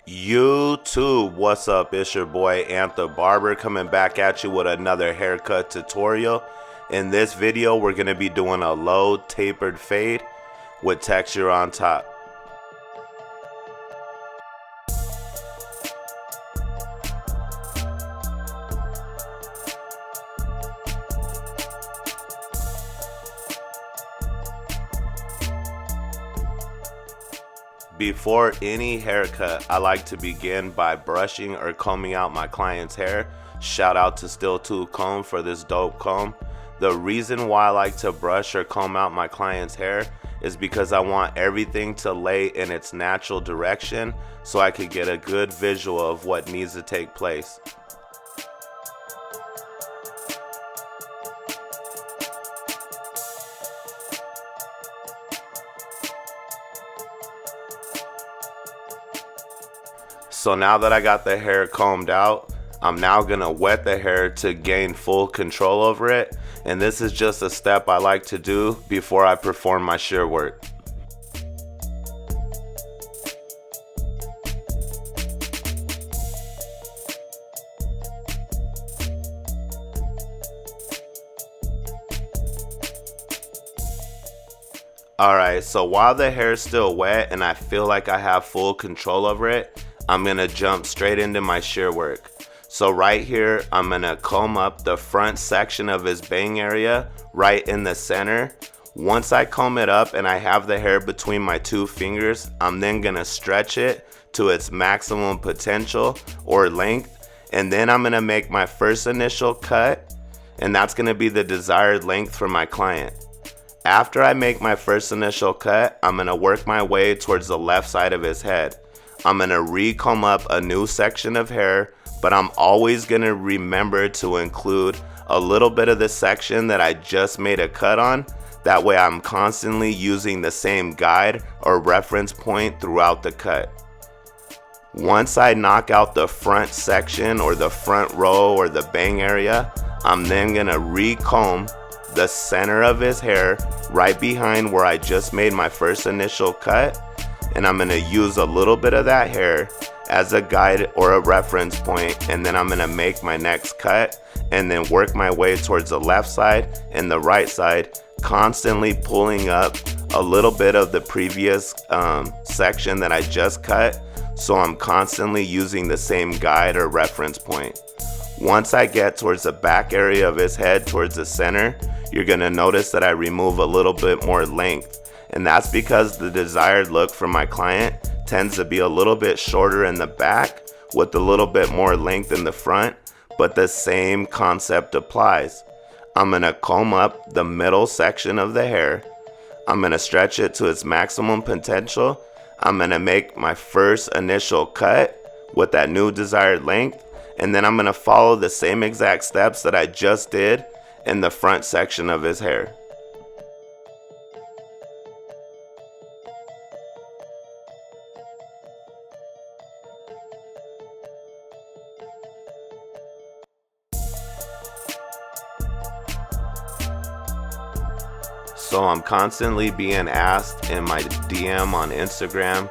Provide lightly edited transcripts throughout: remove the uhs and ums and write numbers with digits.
YouTube, what's up? It's your boy Barber coming back at you with another haircut tutorial. In this video, we're going to be doing a low tapered fade with texture on top. Before any haircut, I like to begin by brushing or combing out my client's hair. Shout out to Steel Tooth Comb for this dope comb. The reason why I like to brush or comb out my client's hair is because I want everything to lay in its natural direction so I could get a good visual of what needs to take place. So now that I got the hair combed out, I'm now gonna wet the hair to gain full control over it. And this is just a step I like to do before I perform my shear work. Alright, so while the hair is still wet and I feel like I have full control over it, I'm gonna jump straight into my shear work. So right here, I'm gonna comb up the front section of his bang area right in the center. Once I comb it up and I have the hair between my two fingers, I'm then gonna stretch it to its maximum potential or length. And then I'm gonna make my first initial cut, and that's gonna be the desired length for my client. After I make my first initial cut, I'm gonna work my way towards the left side of his head. I'm gonna re-comb up a new section of hair, but I'm always gonna remember to include a little bit of the section that I just made a cut on. That way I'm constantly using the same guide or reference point throughout the cut. Once I knock out the front section or the front row or the bang area, I'm then gonna re-comb the center of his hair right behind where I just made my first initial cut. And I'm gonna use a little bit of that hair as a guide or a reference point, and then I'm gonna make my next cut and then work my way towards the left side and the right side, constantly pulling up a little bit of the previous section that I just cut, so I'm constantly using the same guide or reference point. Once I get towards the back area of his head, towards the center, you're gonna notice that I remove a little bit more length. And that's because the desired look for my client tends to be a little bit shorter in the back with a little bit more length in the front, but the same concept applies. I'm gonna comb up the middle section of the hair. I'm gonna stretch it to its maximum potential. I'm gonna make my first initial cut with that new desired length, and then I'm gonna follow the same exact steps that I just did in the front section of his hair. So I'm constantly being asked in my DM on Instagram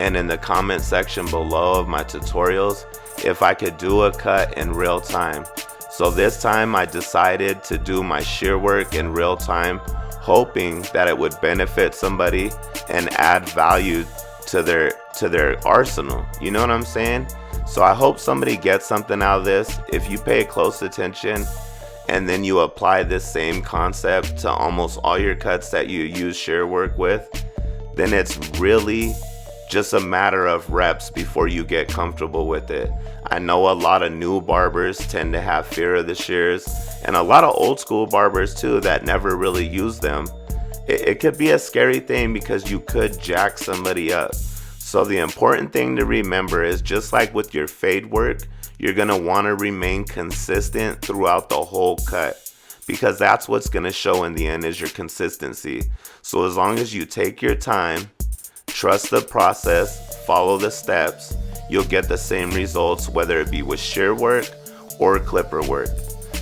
and in the comment section below of my tutorials if I could do a cut in real time. So this time I decided to do my shear work in real time, hoping that it would benefit somebody and add value to their arsenal. You know what I'm saying? So I hope somebody gets something out of this. If you pay close attention and then you apply this same concept to almost all your cuts that you use shear work with, then it's really just a matter of reps before you get comfortable with it. I know a lot of new barbers tend to have fear of the shears, and a lot of old school barbers too that never really use them. It could be a scary thing because you could jack somebody up. So the important thing to remember is, just like with your fade work, you're gonna wanna remain consistent throughout the whole cut, because that's what's gonna show in the end is your consistency. So as long as you take your time, trust the process, follow the steps, you'll get the same results, whether it be with shear work or clipper work.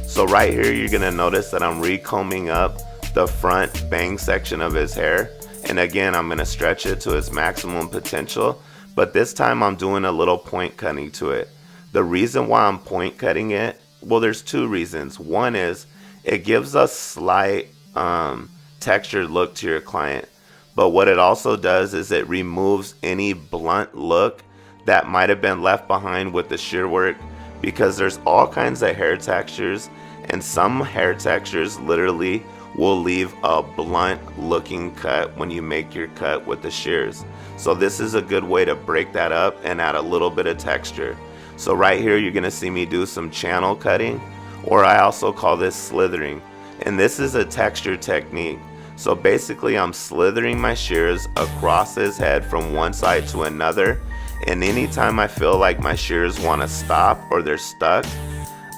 So right here, you're gonna notice that I'm recombing up the front bang section of his hair. And again, I'm gonna stretch it to its maximum potential but this time I'm doing a little point cutting to it. The reason why I'm point cutting it, well, there's two reasons. One is it gives a slight textured look to your client, but what it also does is it removes any blunt look that might have been left behind with the shear work, because there's all kinds of hair textures, and some hair textures literally will leave a blunt looking cut when you make your cut with the shears. So this is a good way to break that up and add a little bit of texture. So right here you're gonna see me do some channel cutting, or I also call this slithering, and this is a texture technique. So basically I'm slithering my shears across his head from one side to another, and anytime I feel like my shears want to stop or they're stuck,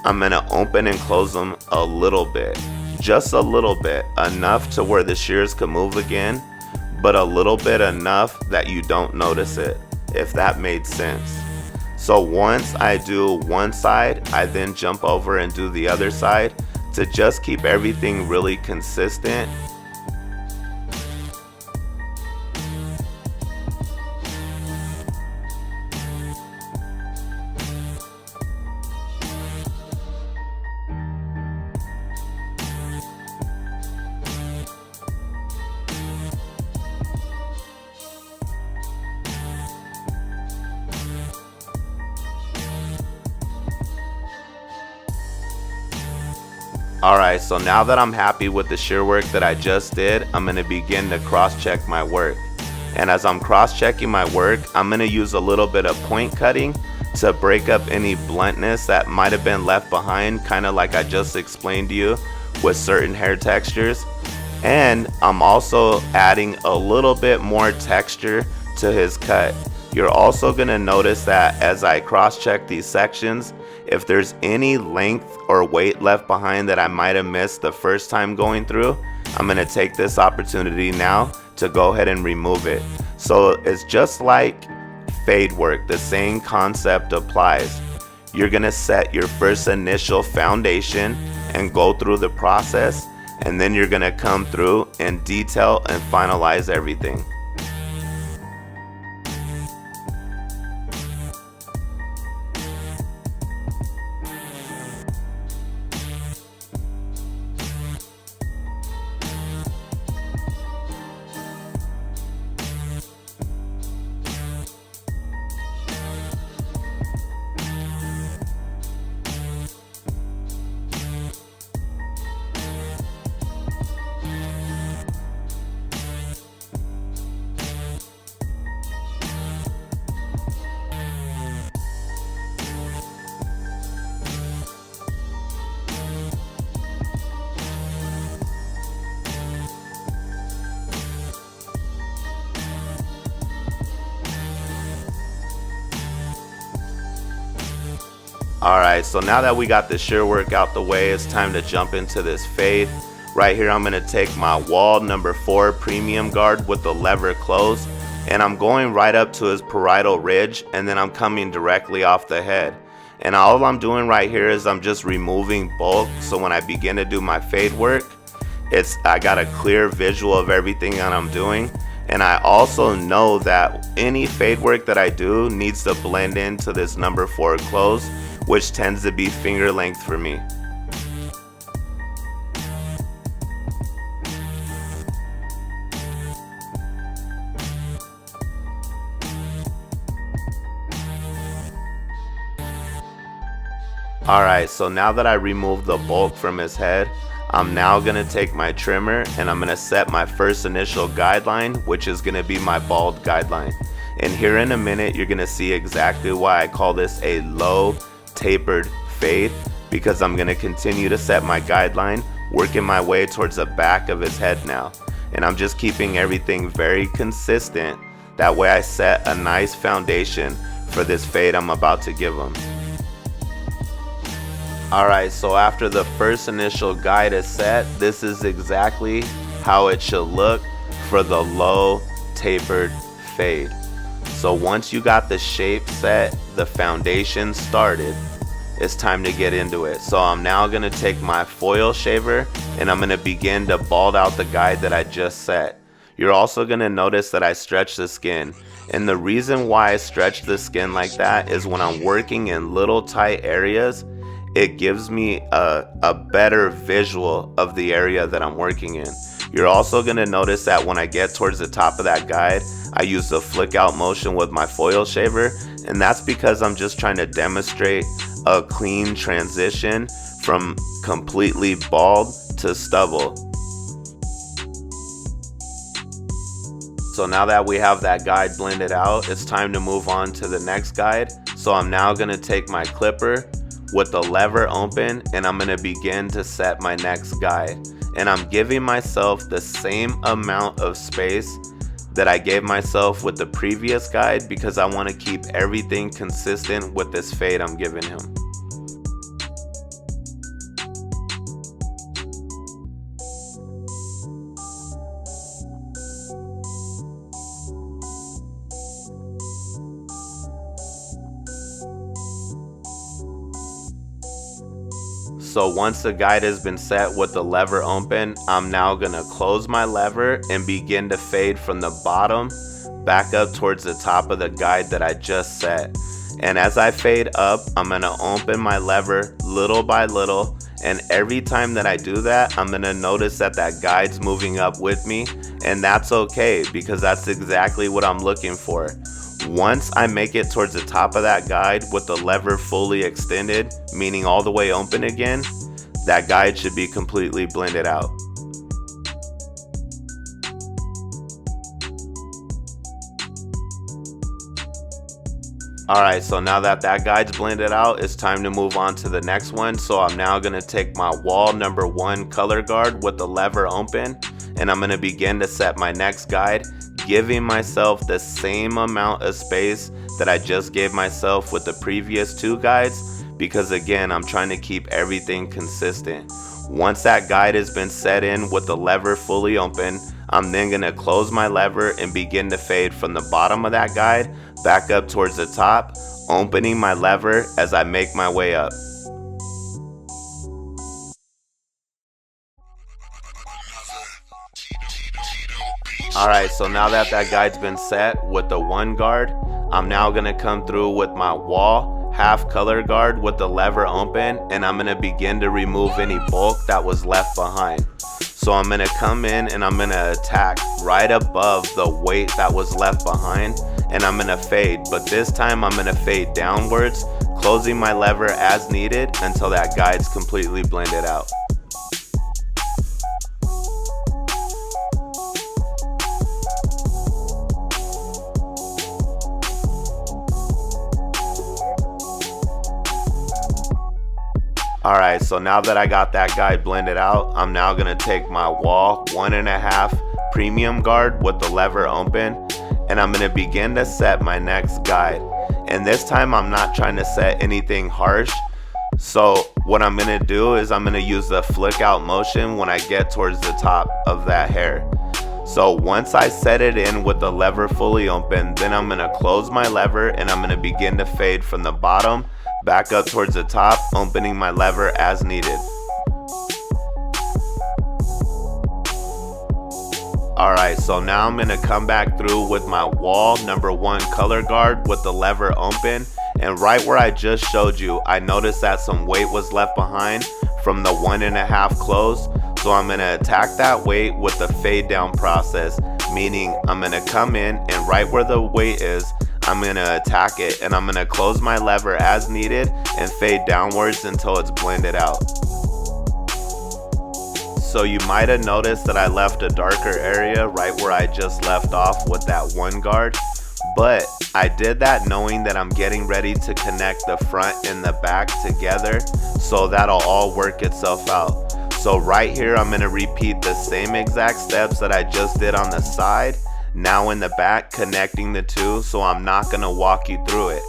I'm gonna open and close them a little bit, just a little bit, enough to where the shears can move again, but a little bit enough that you don't notice it, if that made sense. So once I do one side, I then jump over and do the other side to just keep everything really consistent. Alright, so now that I'm happy with the shear work that I just did, I'm going to begin to cross-check my work. And as I'm cross-checking my work, I'm going to use a little bit of point cutting to break up any bluntness that might have been left behind, kind of like I just explained to you with certain hair textures. And I'm also adding a little bit more texture to his cut. You're also going to notice that as I cross-check these sections, if there's any length or weight left behind that I might have missed the first time going through, I'm going to take this opportunity now to go ahead and remove it. So it's just like fade work, the same concept applies. You're going to set your first initial foundation and go through the process, and then you're going to come through and detail and finalize everything. Alright, so now that we got the shear work out the way, it's time to jump into this fade. Right here I'm going to take my Wahl number 4 premium guard with the lever closed, and I'm going right up to his parietal ridge, and then I'm coming directly off the head. And all I'm doing right here is I'm just removing bulk, so when I begin to do my fade work, I got a clear visual of everything that I'm doing. And I also know that any fade work that I do needs to blend into this number 4 close, which tends to be finger length for me. Alright, so now that I removed the bulk from his head, I'm now going to take my trimmer and I'm going to set my first initial guideline, which is going to be my bald guideline. And here in a minute you're going to see exactly why I call this a low tapered fade, because I'm going to continue to set my guideline, working my way towards the back of his head now. And I'm just keeping everything very consistent. That way I set a nice foundation for this fade I'm about to give him. Alright, so after the first initial guide is set, this is exactly how it should look for the low tapered fade. So once you got the shape set, the foundation started, it's time to get into it. So I'm now going to take my foil shaver and I'm going to begin to bald out the guide that I just set. You're also going to notice that I stretch the skin. And the reason why I stretch the skin like that is when I'm working in little tight areas, it gives me a better visual of the area that I'm working in. You're also going to notice that when I get towards the top of that guide, I use the flick out motion with my foil shaver, and that's because I'm just trying to demonstrate a clean transition from completely bald to stubble. So now that we have that guide blended out, it's time to move on to the next guide. So I'm now going to take my clipper with the lever open, and I'm going to begin to set my next guide. And I'm giving myself the same amount of space that I gave myself with the previous guide because I want to keep everything consistent with this fade I'm giving him. So once the guide has been set with the lever open, I'm now gonna close my lever and begin to fade from the bottom back up towards the top of the guide that I just set. And as I fade up, I'm gonna open my lever little by little, and every time that I do that, I'm gonna notice that that guide's moving up with me, and that's okay because that's exactly what I'm looking for. Once I make it towards the top of that guide with the lever fully extended, meaning all the way open again, that guide should be completely blended out. Alright, so now that that guide's blended out, it's time to move on to the next one. So I'm now going to take my Wahl number 1 color guard with the lever open, and I'm going to begin to set my next guide, giving myself the same amount of space that I just gave myself with the previous 2 guides, because again, I'm trying to keep everything consistent. Once that guide has been set in with the lever fully open, I'm then going to close my lever and begin to fade from the bottom of that guide back up towards the top, opening my lever as I make my way up. Alright, so now that that guide's been set with the 1 guard, I'm now going to come through with my Wahl half color guard with the lever open, and I'm going to begin to remove any bulk that was left behind. So I'm going to come in and I'm going to attack right above the weight that was left behind, and I'm going to fade, but this time I'm going to fade downwards, closing my lever as needed until that guide's completely blended out. Alright, so now that I got that guide blended out, I'm now going to take my Wahl 1.5 premium guard with the lever open, and I'm going to begin to set my next guide. And this time I'm not trying to set anything harsh. So what I'm going to do is I'm going to use the flick out motion when I get towards the top of that hair. So once I set it in with the lever fully open, then I'm going to close my lever and I'm going to begin to fade from the bottom back up towards the top, opening my lever as needed. Alright, so now I'm going to come back through with my Wahl number 1 color guard with the lever open, and right where I just showed you, I noticed that some weight was left behind from the 1.5 close. So I'm going to attack that weight with the fade down process, meaning I'm going to come in and right where the weight is, I'm going to attack it, and I'm going to close my lever as needed and fade downwards until it's blended out. So you might have noticed that I left a darker area right where I just left off with that 1 guard, but I did that knowing that I'm getting ready to connect the front and the back together, so that'll all work itself out. So right here I'm going to repeat the same exact steps that I just did on the side, now in the back, connecting the 2, so I'm not going to walk you through it.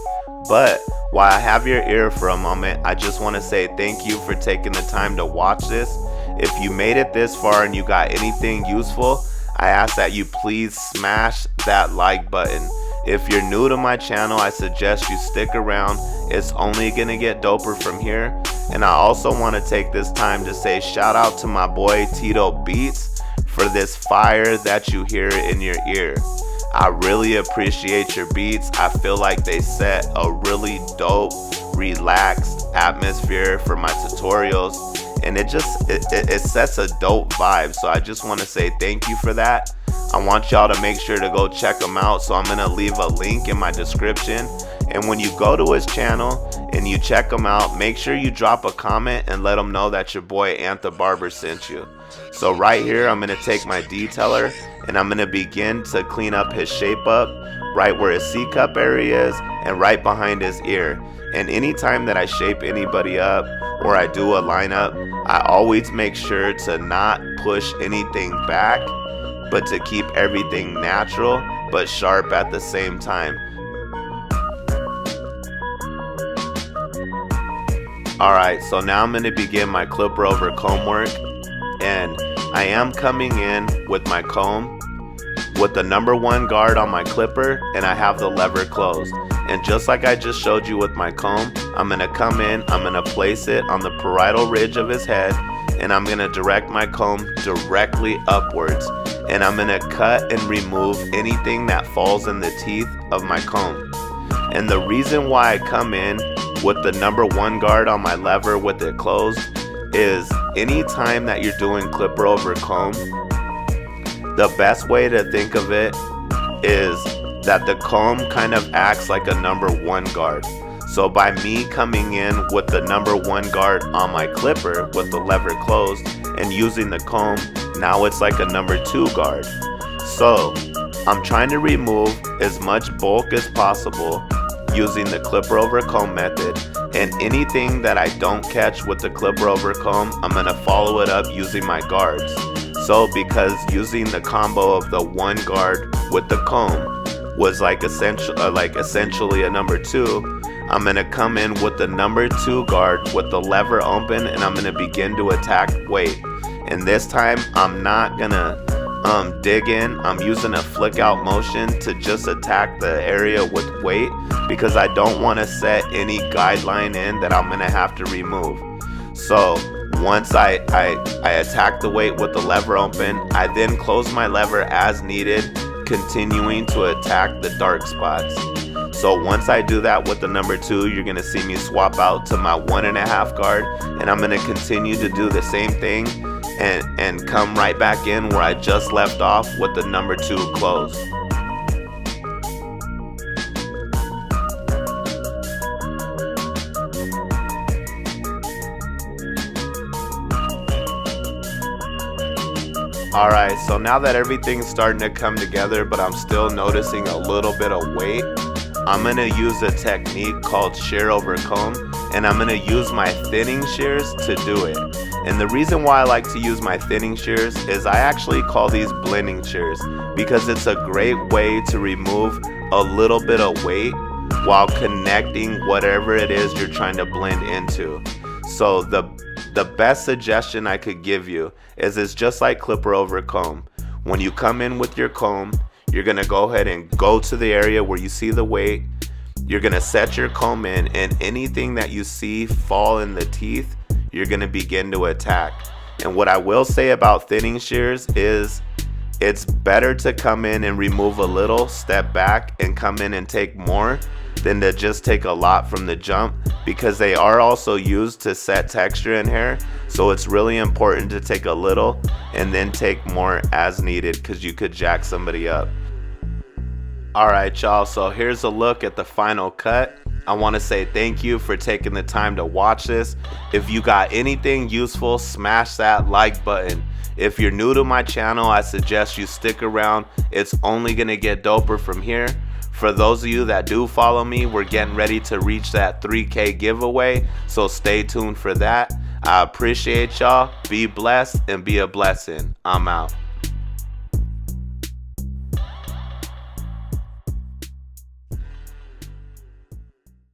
But while I have your ear for a moment, I just want to say thank you for taking the time to watch this. If you made it this far and you got anything useful, I ask that you please smash that like button. If you're new to my channel, I suggest you stick around. It's only going to get doper from here. And I also want to take this time to say shout out to my boy Tito Beats for this fire that you hear in your ear. I really appreciate your beats. I feel like they set a really dope, relaxed atmosphere for my tutorials, and it sets a dope vibe. So I just want to say thank you for that. I want y'all to make sure to go check him out, so I'm gonna leave a link in my description. And when you go to his channel and you check him out, make sure you drop a comment and let him know that your boy Barber sent you. So right here, I'm gonna take my detailer and I'm gonna begin to clean up his shape up right where his C-cup area is and right behind his ear. And anytime that I shape anybody up or I do a lineup, I always make sure to not push anything back, but to keep everything natural but sharp at the same time. Alright, so now I'm going to begin my clipper over comb work, and I am coming in with my comb with the number 1 guard on my clipper, and I have the lever closed. And just like I just showed you with my comb, I'm going to come in, I'm going to place it on the parietal ridge of his head, and I'm going to direct my comb directly upwards. And I'm going to cut and remove anything that falls in the teeth of my comb. And the reason why I come in with the number 1 guard on my lever with it closed is anytime that you're doing clipper over comb, the best way to think of it is that the comb kind of acts like a number 1 guard. So by me coming in with the number 1 guard on my clipper with the lever closed and using the comb, now it's like a number 2 guard. So I'm trying to remove as much bulk as possible using the clipper over comb method, and anything that I don't catch with the clipper over comb, I'm gonna follow it up using my guards. So because using the combo of the 1 guard with the comb was like essentially a number 2, I'm gonna come in with the number 2 guard with the lever open, and I'm gonna begin to attack weight. And this time I'm not gonna dig in. I'm using a flick out motion to just attack the area with weight, because I don't want to set any guideline in that I'm gonna have to remove. So once I attack the weight with the lever open, I then close my lever as needed, continuing to attack the dark spots. So once I do that with the number 2, you're gonna see me swap out to my 1.5 guard, and I'm gonna continue to do the same thing and come right back in where I just left off with the number 2 closed. Alright, so now that everything's starting to come together, but I'm still noticing a little bit of weight, I'm going to use a technique called shear over comb, and I'm going to use my thinning shears to do it. And the reason why I like to use my thinning shears is I actually call these blending shears, because it's a great way to remove a little bit of weight while connecting whatever it is you're trying to blend into. So the best suggestion I could give you is it's just like clipper over comb. When you come in with your comb, you're gonna go ahead and go to the area where you see the weight. You're gonna set your comb in, and anything that you see fall in the teeth, you're gonna begin to attack. And what I will say about thinning shears is it's better to come in and remove a little, step back, and come in and take more than to just take a lot from the jump, because they are also used to set texture in hair. So it's really important to take a little and then take more as needed, because you could jack somebody up. Alright y'all, so here's a look at the final cut. I want to say thank you for taking the time to watch this. If you got anything useful, smash that like button. If you're new to my channel, I suggest you stick around. It's only going to get doper from here. For those of you that do follow me, we're getting ready to reach that 3K giveaway, so stay tuned for that. I appreciate y'all. Be blessed and be a blessing. I'm out.